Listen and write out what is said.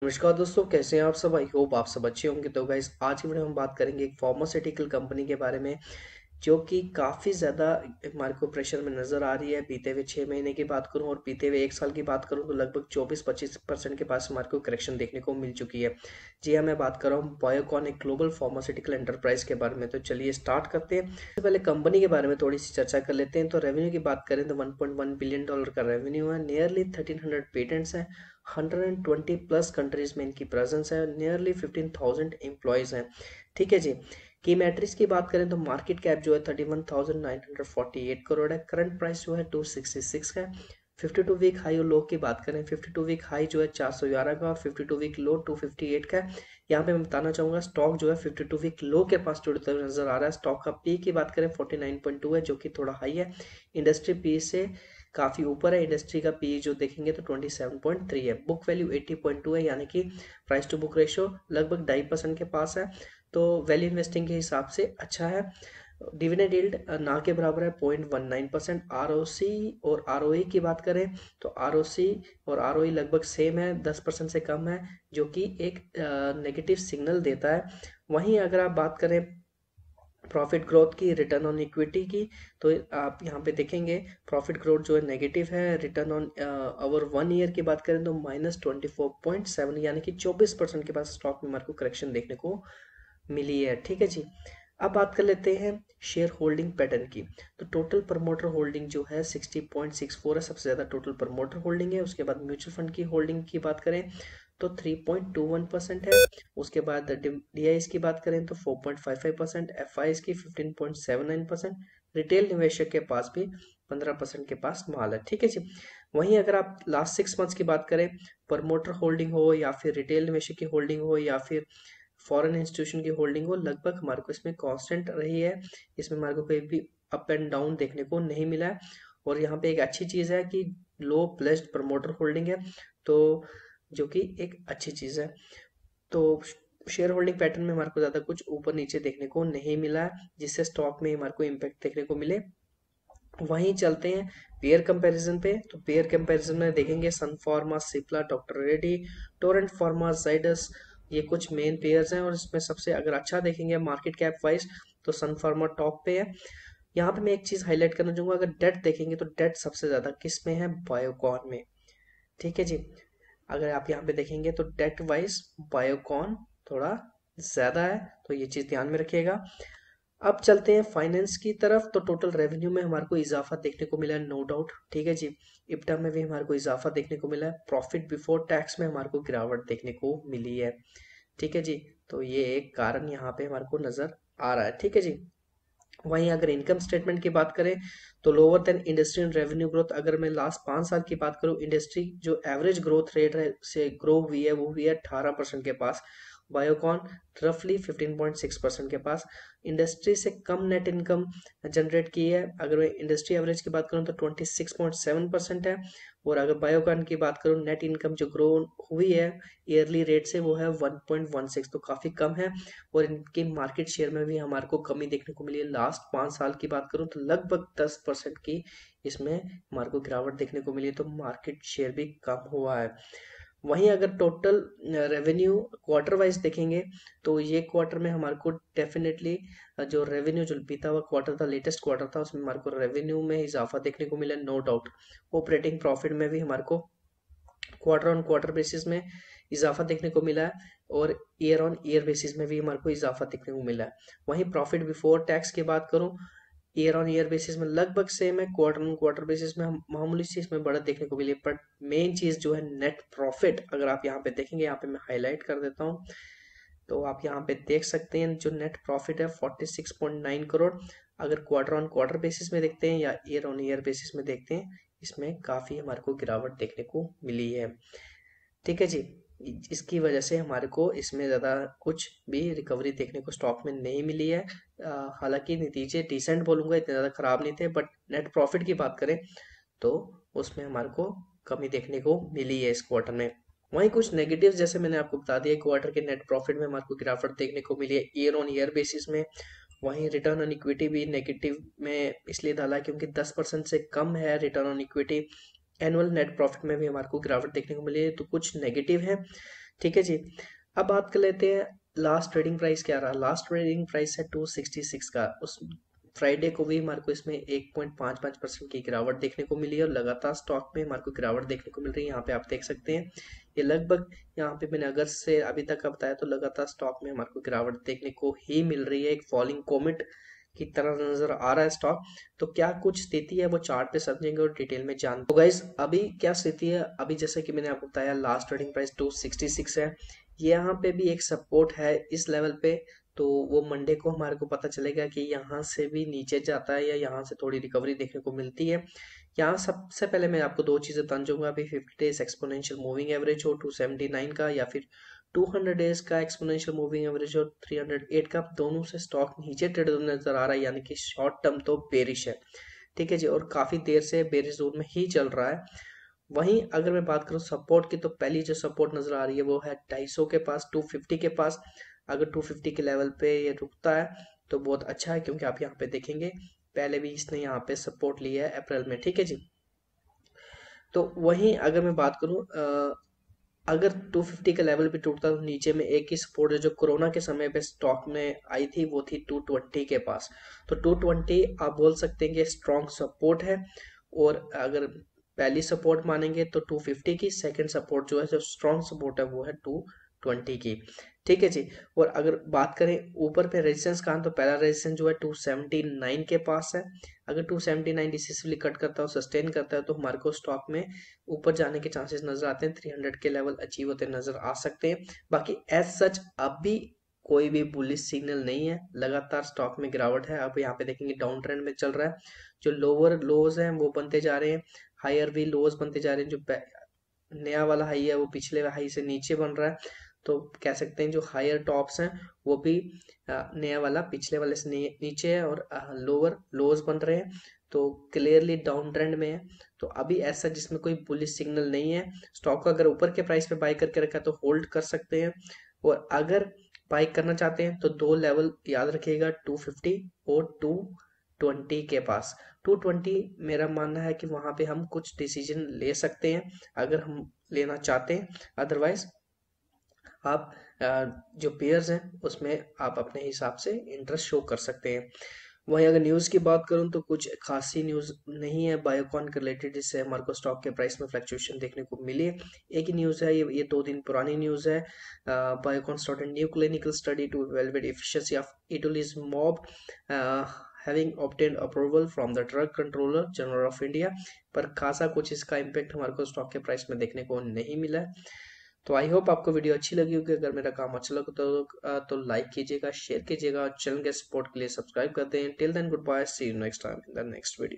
नमस्कार दोस्तों, कैसे हैं आप सब। आई होप आप सब अच्छे होंगे। तो गाइस, आज की वीडियो में हम बात करेंगे एक फार्मास्यूटिकल कंपनी के बारे में जो कि काफ़ी ज़्यादा हमारे को प्रेशर में नज़र आ रही है। बीते हुए 6 महीने की बात करूं और बीते हुए 1 साल की बात करूं तो लगभग 24-25% के पास हमारे को करेक्शन देखने को मिल चुकी है। जी हाँ, मैं बात कर रहा हूँ बायोकॉन, एक ग्लोबल फार्मास्यूटिकल एंटरप्राइज के बारे में। तो चलिए स्टार्ट करते हैं। सबसे पहले कंपनी के बारे में थोड़ी सी चर्चा कर लेते हैं। तो रेवेन्यू की बात करें तो $1.1 बिलियन का रेवेन्यू है। नियरली 1300 पेटेंट्स हैं। 120 प्लस कंट्रीज में इनकी प्रेजेंस है। नियरली 15,000 एम्प्लॉयज हैं। ठीक है जी। की मैट्रिक्स की बात करें तो मार्केट कैप जो है 31,948 करोड़ है। करंट प्राइस जो है 266 है। 52 वीक हाई और लो की बात करें, 52 वीक हाई जो है 411 का और 52 वीक लो 258 का है। यहाँ पे मैं बताना चाहूंगा, स्टॉक जो है 52 वीक लो के पास जुड़ता हुआ नजर आ रहा है। स्टॉक का पी की बात करें 49.2 है, जो कि थोड़ा हाई है। इंडस्ट्री पी से काफी ऊपर है। इंडस्ट्री का पी जो देखेंगे तो 27.3 है। बुक वैल्यू 80.2 है, यानी कि प्राइस टू बुक रेशियो लगभग 2.5% के पास है। तो वैल्यू इन्वेस्टिंग के हिसाब से अच्छा है। डिविडेंड यील्ड ना के बराबर है 0.19%। आरओसी और आरओई की बात करें तो आरओसी और आरओई लगभग सेम है, 10% से कम है, जो कि एक नेगेटिव सिग्नल देता है। वहीं अगर आप बात करें प्रॉफिट ग्रोथ की, रिटर्न ऑन इक्विटी की, तो आप यहाँ पे देखेंगे प्रॉफिट ग्रोथ जो है नेगेटिव है। रिटर्न ऑन ओवर 1 ईयर की बात करें तो -24.7, यानी कि 24% के पास स्टॉक में हमारे को करेक्शन देखने को मिली है। ठीक है जी। अब बात कर लेते हैं शेयर होल्डिंग पैटर्न की। तो टोटल प्रमोटर होल्डिंग जो है 60.64 है, सबसे ज्यादा टोटल प्रमोटर होल्डिंग है। उसके बाद म्यूचुअल फंड की होल्डिंग की बात करें तो 3.21% है। उसके बाद डीआईएस की बात करें तो 4.55%, एफआईएस की 15.79%। रिटेल निवेशक के पास भी 15% के पास माल है। ठीक है जी। वहीं अगर आप लास्ट 6 मंथ्स की बात करें, प्रमोटर होल्डिंग हो या फिर रिटेल निवेशक की होल्डिंग हो या फिर फॉरेन इंस्टीट्यूशन की होल्डिंग हो, लगभग हमारे को इसमें कांस्टेंट रही है। इसमें हमारे को कोई भी अप एंड डाउन देखने को नहीं मिला है। और यहाँ पे एक अच्छी चीज है कि लो प्लेस्ड प्रमोटर होल्डिंग है, तो जो कि एक अच्छी चीज है। तो शेयर होल्डिंग पैटर्न में हमारे को ज्यादा कुछ ऊपर नीचे देखने को नहीं मिला है, जिससे स्टॉक में हमारे को इम्पैक्ट देखने को मिले। वहीं चलते हैं पेयर कंपैरिजन पे। तो पेयर कंपैरिजन में देखेंगे Sun Pharma, Cipla, Doctor Reddy, Torrent Pharma, Zydus, ये कुछ मेन पेयर्स हैं। और इसमें सबसे अगर अच्छा देखेंगे मार्केट कैप वाइज तो सन फार्मा टॉप पे है। यहाँ पे मैं एक चीज हाईलाइट करना चाहूंगा, अगर डेट देखेंगे तो डेट सबसे ज्यादा किस में है, बायोकॉन में। ठीक है जी। अगर आप यहाँ पे देखेंगे तो डेट वाइज बायोकॉन थोड़ा ज्यादा है, तो ये चीज ध्यान में रखिएगा। अब चलते हैं फाइनेंस की तरफ। तो टोटल रेवेन्यू में हमारे को इजाफा देखने को मिला है, नो डाउट। ठीक है जी। इब्टा में भी हमारे को इजाफा देखने को मिला है। प्रॉफिट बिफोर टैक्स में हमारे को गिरावट देखने को मिली है। ठीक है जी। तो ये एक कारण यहाँ पे हमारे को नजर आ रहा है। ठीक है जी। वहीं अगर इनकम स्टेटमेंट की बात करें तो lower than industry revenue growth. अगर मैं लास्ट 5 साल की बात करूं, इंडस्ट्री जो एवरेज ग्रोथ रेट है से ग्रो हुई है वो हुई है 18% के पास। बायोकॉन रफली 15.6% के पास। इंडस्ट्री से कम नेट इनकम जनरेट की है। अगर मैं इंडस्ट्री एवरेज की बात करूं तो 26.7% है। और अगर बायोकॉन की बात करूं, नेट इनकम जो ग्रो हुई है ईयरली रेट से वो है 1.16, तो काफी कम है। और इनके मार्केट शेयर में भी हमारे को कमी देखने को मिली है। लास्ट 5 साल की बात करूं तो लगभग 10% की इसमें हमारे को गिरावट देखने को मिली है, तो मार्केट शेयर भी कम हुआ है। वहीं अगर टोटल रेवेन्यू क्वार्टर वाइज देखेंगे तो ये क्वार्टर में हमारे को डेफिनेटली जो रेवेन्यू जो बीता हुआ क्वार्टर था, लेटेस्ट क्वार्टर था, उसमें हमारे को रेवेन्यू में इजाफा देखने को मिला, नो डाउट। ऑपरेटिंग प्रॉफिट में भी हमारे को क्वार्टर ऑन क्वार्टर बेसिस में इजाफा देखने को मिला है। और ईयर ऑन ईयर बेसिस में भी हमारे को इजाफा देखने को मिला है। वहीं प्रॉफिट बिफोर टैक्स की बात करूं, ईयर ऑन ईयर बेसिस में लगभग सेम है। क्वार्टर ऑन क्वार्टर बेसिस में हम मामूली सी इसमें बढ़त देखने को मिली है। बट मेन चीज जो है नेट प्रॉफिट, अगर आप यहाँ पे देखेंगे, यहाँ पे मैं हाईलाइट कर देता हूँ, तो आप यहाँ पे देख सकते हैं जो नेट प्रॉफिट है 46.9 करोड़। अगर क्वार्टर ऑन क्वार्टर बेसिस में देखते हैं या ईयर ऑन ईयर बेसिस में देखते हैं, इसमें काफी हमारे को गिरावट देखने को मिली है। ठीक है जी। इसकी वजह से हमारे को इसमें ज़्यादा कुछ भी रिकवरी देखने को स्टॉक में नहीं मिली है। हालांकि नतीजे डिसेंट बोलूंगा, इतने ज़्यादा खराब नहीं थे, बट नेट प्रॉफिट की बात करें तो उसमें हमारे को कमी देखने को मिली है इस क्वार्टर में। वहीं कुछ नेगेटिव, जैसे मैंने आपको बता दिया, क्वार्टर के नेट प्रॉफिट में हमारे को गिरावट देखने को मिली है ईयर ऑन ईयर बेसिस में। वहीं रिटर्न ऑन इक्विटी भी नेगेटिव में इसलिए डाला क्योंकि 10% से कम है return on equity. Annual net profit में भी हमारे को गिरावट देखने को मिली है, तो कुछ नेगेटिव है ठीक है जी। अब बात कर लेते हैं लास्ट ट्रेडिंग प्राइस क्या रहा। लास्ट ट्रेडिंग प्राइस है 266 का। उस फ्राइडे को भी हमारे को इसमें 1.55% की गिरावट देखने को मिली है और लगातार स्टॉक में हमारे को गिरावट देखने को मिल रही है। यहाँ पे आप देख सकते हैं ये लगभग, यहाँ पे मैंने अगस्त से अभी तक का बताया, तो लगातार स्टॉक में हमारे को गिरावट देखने को ही मिल रही है। एक फॉलिंग कॉमेट की तरह नजर आ रहा है स्टॉक। तो क्या कुछ स्थिति है वो चार्ट पे समझेंगे और डिटेल में जान। तो गाइस अभी क्या स्थिति है, अभी जैसे कि मैंने आपको बताया लास्ट ट्रेडिंग प्राइस 266 है। ये यहाँ पे भी एक सपोर्ट है इस लेवल पे। तो वो मंडे को हमारे को पता चलेगा कि यहाँ से भी नीचे जाता है या यहाँ से थोड़ी रिकवरी देखने को मिलती है। यहाँ सबसे पहले मैं आपको दो चीजें समझूंगा, अभी 50 डेज एक्सपोनेंशियल मूविंग एवरेज हो 279 का, या फिर 200 डेज का एक्सपोनेंशियल मूविंग एवरेज हो 308 का। दोनों से स्टॉक नीचे ट्रेड नजर आ रहा है, यानी कि शॉर्ट टर्म तो बेरिश है। ठीक है जी, और काफी देर से बेरिश जोन में ही चल रहा है। वहीं अगर मैं बात करूं सपोर्ट की, तो पहली जो सपोर्ट नजर आ रही है वो है 250 के पास, 250 के पास। अगर 250 के लेवल पे ये रुकता है तो बहुत अच्छा है, क्योंकि आप यहाँ पे देखेंगे पहले भी इसने यहाँ पे सपोर्ट लिया है अप्रैल में। ठीक है जी। तो वहीं अगर मैं बात करूं अगर 250 का लेवल भी टूटता है तो नीचे में एक ही सपोर्ट है जो कोरोना के समय पे स्टॉक में आई थी, वो थी 220 के पास। तो 220 आप बोल सकते हैं कि स्ट्रॉन्ग सपोर्ट है। और अगर पहली सपोर्ट मानेंगे तो 250 की, सेकंड सपोर्ट जो है जो स्ट्रॉन्ग सपोर्ट है वो है 220 की। ठीक है जी। और अगर बात करें ऊपर पे रेजिस्टेंस कहाँ, तो पहला रेजिस्टेंस जो है 279 के पास है। अगर 279 डिसिसिवली कट करता है और सस्टेन करता है तो हमारे को स्टॉक में ऊपर जाने के चांसेस नजर आते हैं, 300 के लेवल अचीव होते नजर आ सकते हैं। बाकी एज सच अब भी कोई भी बुलिश सिग्नल नहीं है, लगातार स्टॉक में गिरावट है। अब यहाँ पे देखेंगे डाउन ट्रेंड में चल रहा है, जो लोअर लोज हैं वो बनते जा रहे हैं, हायर भी लोज बनते जा रहे हैं। जो नया वाला हाई है वो पिछले हाई से नीचे बन रहा है। तो कह सकते हैं जो हायर टॉप्स हैं वो भी नया वाला पिछले वाले से नीचे है, और लोअर लोज बन रहे हैं। तो क्लियरली डाउन ट्रेंड में है। तो अभी ऐसा जिसमें कोई बुलिश सिग्नल नहीं है। स्टॉक को अगर ऊपर के प्राइस पे बाई करके रखा है तो होल्ड कर सकते हैं, और अगर बाई करना चाहते हैं तो दो लेवल याद रखिएगा, 250 और 220 के पास। 220 मेरा मानना है कि वहां पे हम कुछ डिसीजन ले सकते हैं अगर हम लेना चाहते हैं। अदरवाइज आप जो पेयर्स हैं उसमें आप अपने हिसाब से इंटरेस्ट शो कर सकते हैं। वहीं अगर न्यूज़ की बात करूं तो कुछ खासी न्यूज़ नहीं है बायोकॉन के रिलेटेड जिससे हमारे को स्टॉक के प्राइस में फ्लक्चुएशन देखने को मिली है। एक ही न्यूज़ है, ये 2 दिन पुरानी न्यूज़ है। Biocon started new clinical study to evaluate efficiency of itolizumab having obtained approval from the drug controller general of India. पर खासा कुछ इसका इम्पैक्ट हमारे को स्टॉक के प्राइस में देखने को नहीं मिला है। तो आई होप आपको वीडियो अच्छी लगी होगी। अगर मेरा काम अच्छा लगा तो लाइक कीजिएगा, शेयर कीजिएगा और चैनल के सपोर्ट के लिए सब्सक्राइब कर दें। Till then good bye, see you next time in the next video.